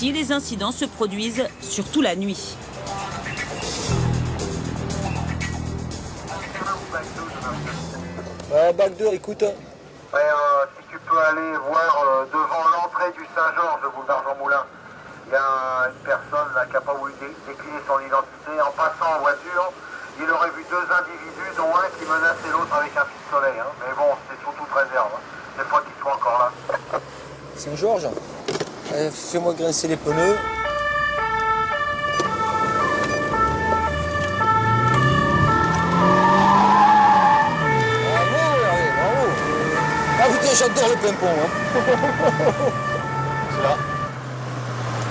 Ici, les incidents se produisent surtout la nuit. Bac 2, écoute. Ouais, si tu peux aller voir devant l'entrée du Saint-Georges, boulevard Jean Moulin, il y a une personne là, qui n'a pas voulu décliner son identité. En passant en voiture, il aurait vu deux individus, dont un qui menaçait l'autre avec un pistolet. Hein. Mais bon, c'est sous toute réserve. Hein. Des fois qu'ils soient encore là. Saint-Georges, fais-moi grincer les pneus. J'adore le pimpon.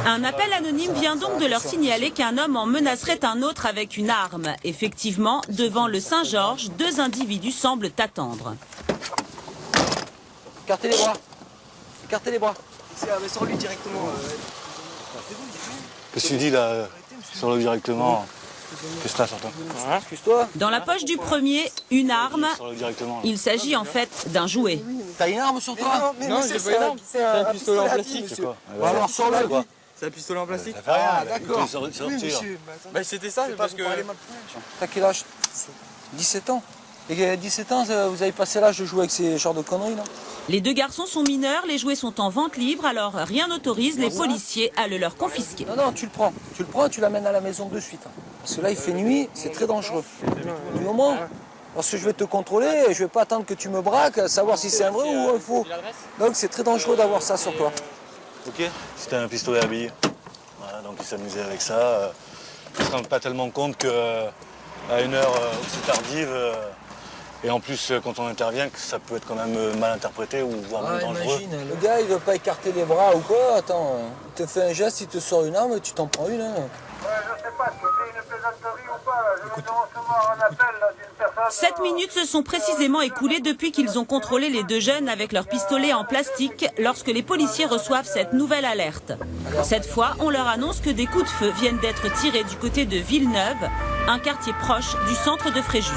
Un appel anonyme vient donc de leur signaler qu'un homme en menacerait un autre avec une arme. Effectivement, devant le Saint-Georges, deux individus semblent attendre. Écartez les bras. Écartez les bras. Sur lui directement. Qu'est-ce que tu dis là? Sur le directement. Qu'est-ce que t'as sur toi? Excuse-toi. Dans la poche du premier, une arme. Il s'agit en fait d'un jouet. T'as une arme sur toi? Non, j'ai pas une arme. C'est un pistolet en plastique. C'est quoi? Alors sors-le quoi. C'est un pistolet en plastique. Ça fait rien. Ah, d'accord. Bah c'était ça parce que... T'as quel âge? 17 ans. Et 17 ans, vous avez passé l'âge de jouer avec ces genres de conneries là? Les deux garçons sont mineurs, les jouets sont en vente libre, alors rien n'autorise les policiers à le leur confisquer. Non, tu le prends. Tu le prends et tu l'amènes à la maison de suite. Parce que là, il fait nuit, c'est très dangereux. Du moment, lorsque je vais te contrôler, je vais pas attendre que tu me braques, savoir si c'est un vrai ou un faux. Donc c'est très dangereux d'avoir ça sur toi. Ok, c'était un pistolet à billes. Voilà, donc il s'amusait avec ça. Il ne se rend pas tellement compte qu'à une heure aussi tardive, et en plus quand on intervient, que ça peut être quand même mal interprété ou voire même dangereux. Imagine, le gars il veut pas écarter les bras ou quoi, attends, il te fait un geste, il te sort une arme, tu t'en prends une. Hein. Je sais pas si c'est une plaisanterie ou pas. Je viens de recevoir un appel d'une personne. 7 minutes se sont précisément écoulées depuis qu'ils ont contrôlé les deux jeunes avec leurs pistolets en plastique lorsque les policiers reçoivent cette nouvelle alerte. Cette fois, on leur annonce que des coups de feu viennent d'être tirés du côté de Villeneuve, un quartier proche du centre de Fréjus.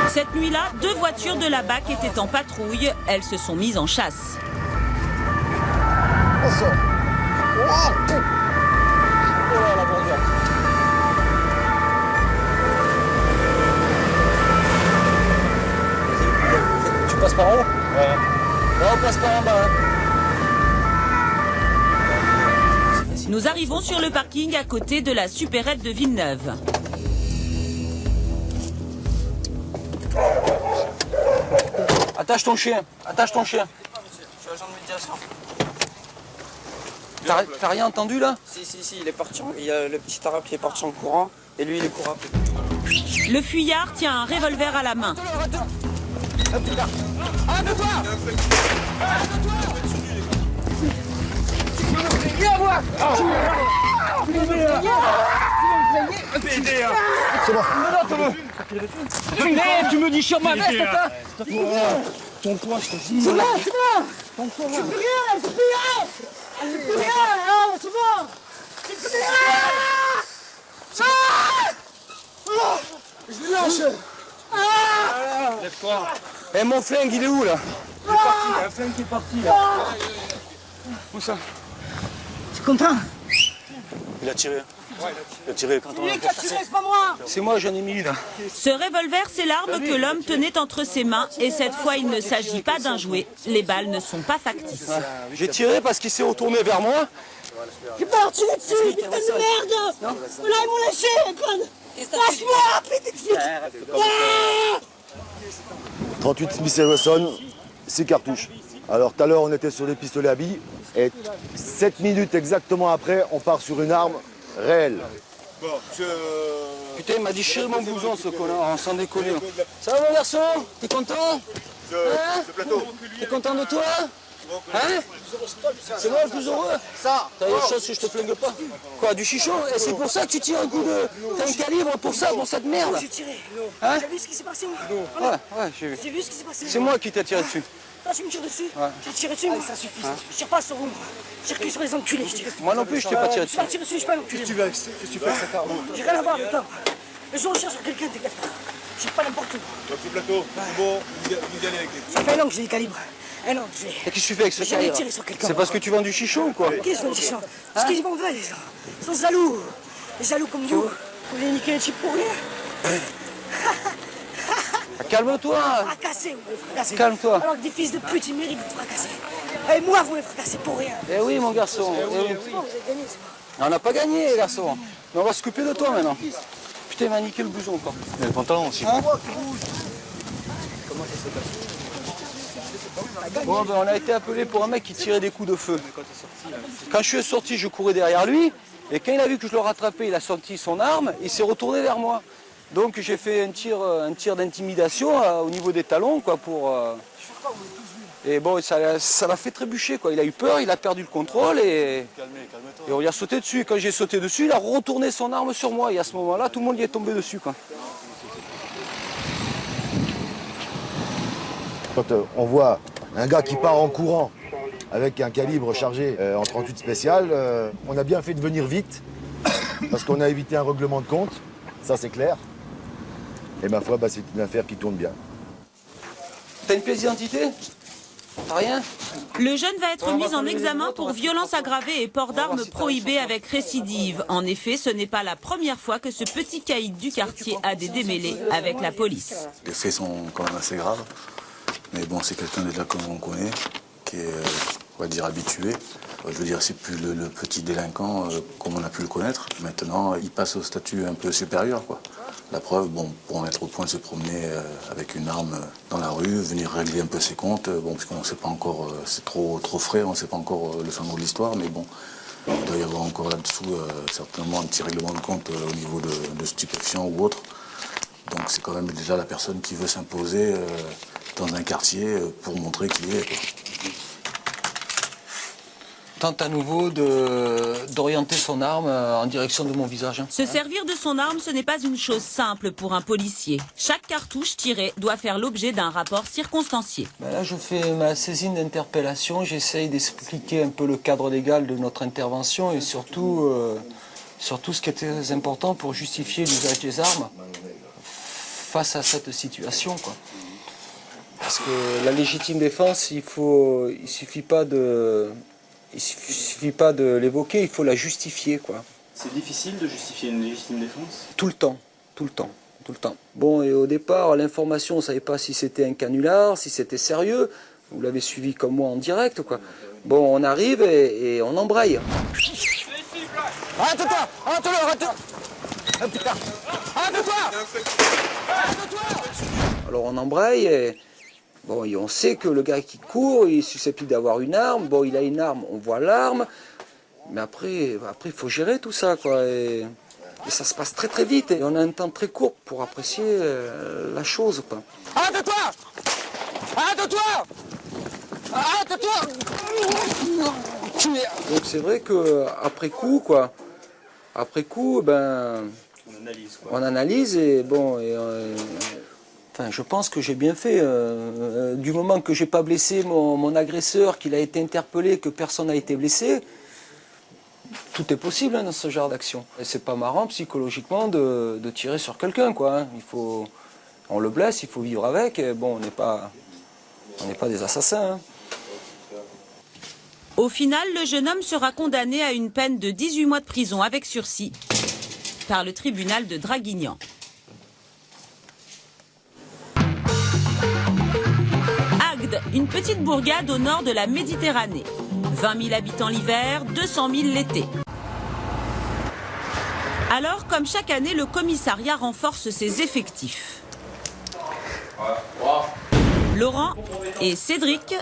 Cette nuit-là, deux voitures de la BAC étaient en patrouille. Elles se sont mises en chasse. Tu passes par en haut? Ouais. Non, on passe par en bas. Hein. Nous arrivons sur le parking à côté de la supérette de Villeneuve. Attache ton chien, attache ton chien. Je suis agent de médiation. T'as rien entendu là? Si, il est parti. Il y a le petit arabe qui est parti en courant et lui il est couru après. Le fuyard tient un revolver à la main. C'est bon. Tu me dis sur ma veste, toi? Ton poids, je te dis. C'est bon. Ton poids, c'est rien, c'est rien, c'est bon. Je le lâche. Lève-toi. Et mon flingue, il est où là? Il est parti, il y a un flingue qui est parti là. Où ça? Tu es content? Il a tiré. Il a tiré quand on a... c'est pas moi. C'est moi, j'en ai mis là. Ce revolver, c'est l'arme que l'homme tenait entre ses mains. Et cette fois, il ne s'agit pas d'un jouet. Les balles ne sont pas factices. J'ai tiré parce qu'il s'est retourné vers moi. J'ai pas tiré dessus, putain de merde! Là, ils m'ont lâché, conne! Lâche-moi, putain de flic! 38 Smith & Wesson, 6 cartouches. Alors tout à l'heure on était sur les pistolets à billes et 7 minutes exactement après on part sur une arme réelle. Putain, il m'a déchiré mon blouson ce connard, sans déconner. Ça va mon garçon? T'es content? T'es content de toi? Hein? C'est moi le plus heureux? Ça! T'as une chose que je te flingue pas? Quoi, du chichon? Et c'est pour ça que tu tires un coup de... T'as un calibre pour ça, pour cette merde? J'ai tiré. Hein? J'ai vu ce qui s'est passé, moi. Ouais, j'ai vu. J'ai vu ce qui s'est passé. C'est moi qui t'ai tiré dessus. Toi, tu me tires dessus. J'ai tiré dessus, moi. Ça suffit. Je tire pas sur vous, moi. Je tire que sur les enculés, je tire. Moi non plus, je t'ai pas tiré Je suis dessus. pas tiré dessus, je suis pas un enculé. Qu'est-ce que tu fais avec cette arme? J'ai rien à voir avec toi. Le jour où je cherche sur quelqu'un, t'es je suis pas n'importe où. Donc ce plateau, c'est bon, vous y allez avec les... Ça fait un an que je les calibre. Un an que je les... Et qu'est-ce que tu fais avec ce Jamais calibre? tiré sur quelqu'un. C'est parce que tu vends du chichon ou quoi? Qu'est-ce que je chante? Parce qu'ils m'en veulent, les gens. Ils sont jaloux. Les jaloux comme vous. Vous voulez niquer un chip pour rien? Calme-toi. Fracasser, vous me fracassez. Calme-toi. Alors que des fils de pute, ils méritent de fracasser. Et moi, vous me fracassez pour rien. Eh oui, mon garçon. Eh oui. Vous avez gagné, c'est bon. On n'a pas gagné, garçon. Mais on va s'occuper de toi maintenant. Putain, il m'a niqué le blouson, quoi. Et le pantalon aussi. Hein? Bon, ben, on a été appelé pour un mec qui tirait des coups de feu. Quand je suis sorti, je courais derrière lui. Et quand il a vu que je le rattrapais, il a sorti son arme, il s'est retourné vers moi. Donc j'ai fait un tir d'intimidation au niveau des talons, quoi, pour... Et bon, ça l'a fait trébucher, quoi. Il a eu peur, il a perdu le contrôle et on lui a sauté dessus. Et quand j'ai sauté dessus, il a retourné son arme sur moi. Et à ce moment-là, tout le monde y est tombé dessus, quoi. Quand on voit un gars qui part en courant avec un calibre chargé en 38 spécial, on a bien fait de venir vite parce qu'on a évité un règlement de compte, ça c'est clair. Et ma foi, bah, c'est une affaire qui tourne bien. T'as une pièce d'identité? T'as rien? Le jeune va être mis en examen pour violence aggravée et port d'armes prohibées avec récidive. En effet, ce n'est pas la première fois que ce petit caïd du quartier a des démêlés avec la police. Les faits sont quand même assez graves. Mais bon, c'est quelqu'un déjà que l'on connaît, qui est, on va dire, habitué. Je veux dire, c'est plus le petit délinquant comme on a pu le connaître. Maintenant, il passe au statut un peu supérieur, quoi. La preuve, bon, pour en mettre au point de se promener avec une arme dans la rue, venir régler un peu ses comptes, bon, parce qu'on ne sait pas encore, c'est trop frais, on ne sait pas encore le fin mot de l'histoire, mais bon, il doit y avoir encore là-dessous certainement un petit règlement de compte au niveau de stupéfiants ou autre. Donc c'est quand même déjà la personne qui veut s'imposer dans un quartier pour montrer qui il est, quoi. Tente à nouveau d'orienter son arme en direction de mon visage. Se servir de son arme, ce n'est pas une chose simple pour un policier. Chaque cartouche tirée doit faire l'objet d'un rapport circonstancié. Ben là, je fais ma saisine d'interpellation, j'essaye d'expliquer un peu le cadre légal de notre intervention et surtout ce qui est très important pour justifier l'usage des armes face à cette situation, quoi. Parce que la légitime défense, il suffit pas de l'évoquer, il faut la justifier, quoi. C'est difficile de justifier une légitime défense? Tout le temps. Bon, et au départ, l'information, on ne savait pas si c'était un canular, si c'était sérieux. Vous l'avez suivi comme moi en direct, quoi. Bon, on arrive et on embraye. Arrête-toi! Arrête-toi! Oh, putain! Arrête-toi! Alors on embraye et... Bon, et on sait que le gars qui court, il est susceptible d'avoir une arme. Bon, il a une arme, on voit l'arme. Mais après, il faut gérer tout ça, quoi. Et ça se passe très très vite. Et on a un temps très court pour apprécier la chose, quoi. Arrête-toi! Arrête-toi! Arrête-toi! Donc c'est vrai qu'après coup, quoi. Après coup, ben... On analyse et bon... Enfin, je pense que j'ai bien fait. Du moment que j'ai pas blessé mon agresseur, qu'il a été interpellé, que personne n'a été blessé, tout est possible dans ce genre d'action. Et c'est pas marrant psychologiquement de tirer sur quelqu'un, quoi. Hein. On le blesse, il faut vivre avec. Et bon, on n'est pas des assassins. Hein. Au final, le jeune homme sera condamné à une peine de 18 mois de prison avec sursis par le tribunal de Draguignan. Une petite bourgade au nord de la Méditerranée. 20 000 habitants l'hiver, 200 000 l'été. Alors, comme chaque année, le commissariat renforce ses effectifs. Laurent et Cédric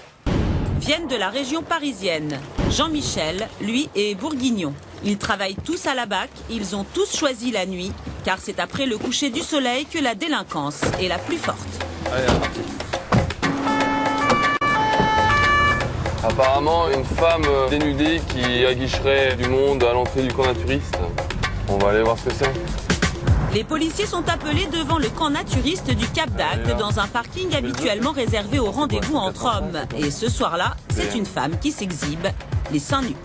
viennent de la région parisienne. Jean-Michel, lui, est bourguignon. Ils travaillent tous à la BAC, ils ont tous choisi la nuit, car c'est après le coucher du soleil que la délinquance est la plus forte. Allez, apparemment, une femme dénudée qui aguicherait du monde à l'entrée du camp naturiste. On va aller voir ce que c'est. Les policiers sont appelés devant le camp naturiste du Cap d'Agde, dans un parking habituellement réservé aux rendez-vous entre hommes. Et ce soir-là, c'est une femme qui s'exhibe, les seins nus.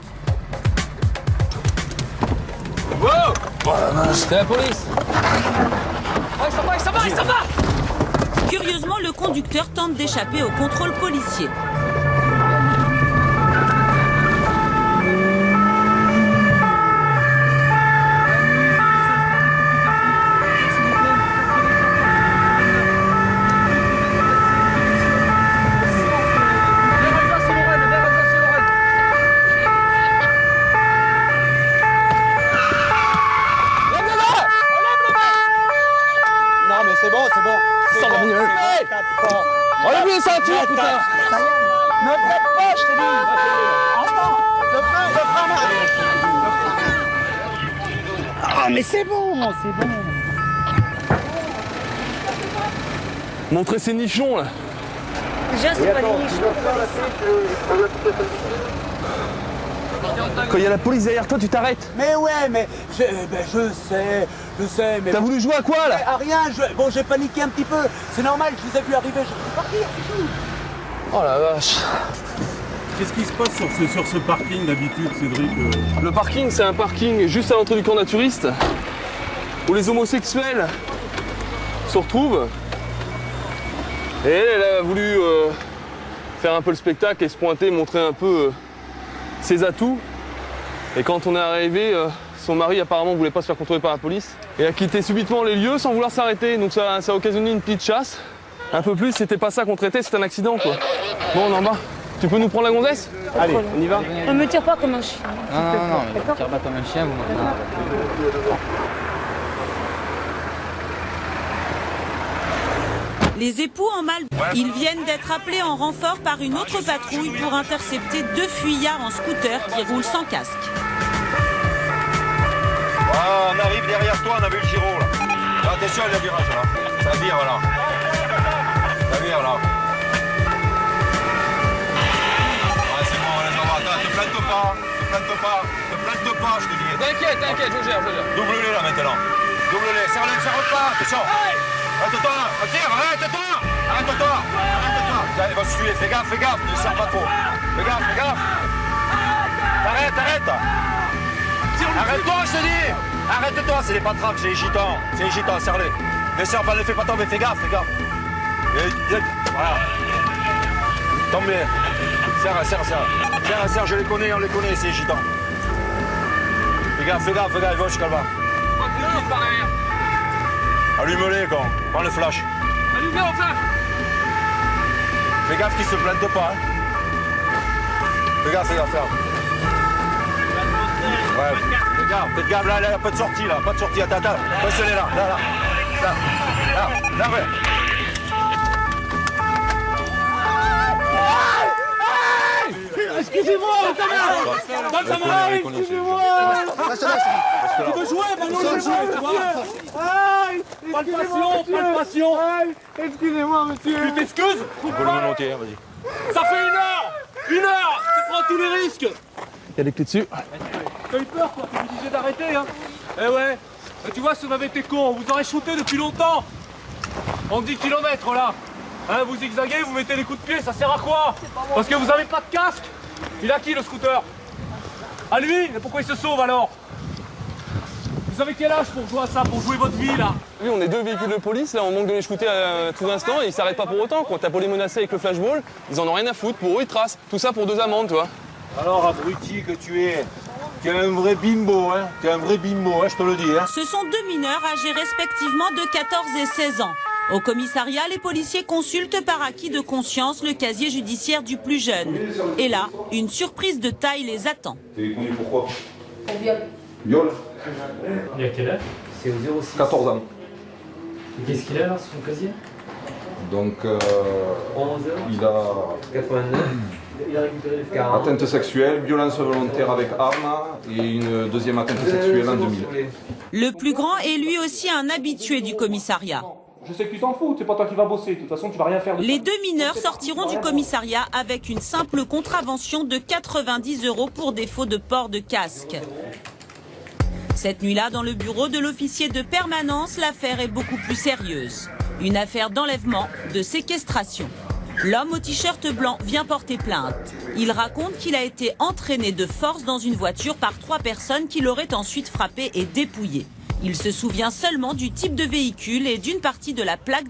Wow! Oh la vache! C'est la police! Ça va. Curieusement, le conducteur tente d'échapper au contrôle policier. Enlève les ceintures, putain! Ne prête pas, je t'ai dit! Attends! Le frein, Ah, mais c'est bon, c'est bon! Montrez ces nichons, là! Déjà, c'est pas des nichons. Quand il y a la police derrière toi, tu t'arrêtes. Mais ouais, mais je sais, mais... T'as voulu jouer à quoi, là? À rien, bon, j'ai paniqué un petit peu. C'est normal, je vous ai vu arriver, je suis parti, c'est tout. Oh la vache. Qu'est-ce qui se passe sur ce parking d'habitude, Cédric? Le parking, c'est un parking juste à l'entrée du camp naturiste où les homosexuels se retrouvent. Et elle a voulu faire un peu le spectacle et se pointer, montrer un peu ses atouts. Et quand on est arrivé, son mari apparemment voulait pas se faire contrôler par la police et a quitté subitement les lieux sans vouloir s'arrêter. Donc ça a occasionné une petite chasse. Un peu plus, c'était pas ça qu'on traitait, c'était un accident quoi. Bon, on est en bas. Tu peux nous prendre la gonzesse? Allez, on y va. Ne me tire pas comme un chien. Non, mais ne tire pas comme un chien, vous maintenant. Les époux en mal, ils viennent d'être appelés en renfort par une autre patrouille pour intercepter 2 fuyards en scooter qui roulent sans casque. Ah, on arrive derrière toi, on a vu le giro là. Attention, il y a le virage là. Ça vire là. Ça vire là. Ouais, c'est bon, les hommes, attends, te plante pas, je te dis. T'inquiète, je gère. Double-les là maintenant. Double-les, serre pas, attention. Arrête-toi, arrête-toi. Il va se tuer, fais gaffe, ne serre pas trop. Fais gaffe. Arrête. Arrête-toi, je te dis. Arrête-toi, c'est les patraques, c'est les gitans, serre-les. Ne serre pas, ne fais pas tomber, fais gaffe. Voilà. Tombez. Serre, je les connais, on les connaît, c'est les gitans. Fais gaffe, ils vont jusqu'à là-bas. Allume-les, con. Prends le flash. Allumez au flash. Fais gaffe qu'ils se plantent pas. Hein. Fais gaffe. Ouais, fais gaffe, là, il n'y a pas de sortie, là. Attends. Restez là. Là, ouais. Excusez-moi, excusez-moi. Tu veux jouer, maintenant je joue. Pas de passion. Excusez-moi, monsieur. Tu t'excuses? On peut le monter, vas-y. Ça fait une heure. Tu prends tous les risques. Il y a des clés dessus. T'as eu peur, quoi. Tu me disais d'arrêter, hein. Eh ouais. Tu vois, si on avait été cons, on vous aurait shooté depuis longtemps. En 10 km là. Hein, vous zigzaguez, vous mettez des coups de pied, ça sert à quoi? Parce que vous avez pas de casque. Il a qui le scooter? À lui? Mais pourquoi il se sauve alors? Vous avez quel âge pour jouer à ça, pour jouer votre vie là? Oui, on est 2 véhicules de police, là on manque de les shooter à tout instant et ils s'arrêtent pas pour autant. Quand t'as pour les menacer avec le flashball, ils en ont rien à foutre, pour eux ils tracent. Tout ça pour 2 amendes, toi. Alors, abruti que tu es un vrai bimbo, hein. Je te le dis, hein. Ce sont 2 mineurs âgés respectivement de 14 et 16 ans. Au commissariat, les policiers consultent par acquis de conscience le casier judiciaire du plus jeune. Et là, une surprise de taille les attend. T'es connu pourquoi? Pour viol. Viol? Il a quel âge? C'est au 06. 14 ans. Et qu'est-ce qu'il a alors sur son casier? Donc, 11 il a 89. Il a récupéré les 40. atteinte sexuelle, violence volontaire avec arme et une deuxième atteinte sexuelle en 2000. Le plus grand est lui aussi un habitué du commissariat. Je sais que tu t'en fous, c'est pas toi qui vas bosser. De toute façon, tu vas rien faire. Les 2 mineurs sortiront du commissariat avec une simple contravention de 90 € pour défaut de port de casque. Cette nuit-là, dans le bureau de l'officier de permanence, l'affaire est beaucoup plus sérieuse. Une affaire d'enlèvement, de séquestration. L'homme au t-shirt blanc vient porter plainte. Il raconte qu'il a été entraîné de force dans une voiture par 3 personnes qui l'auraient ensuite frappé et dépouillé. Il se souvient seulement du type de véhicule et d'une partie de la plaque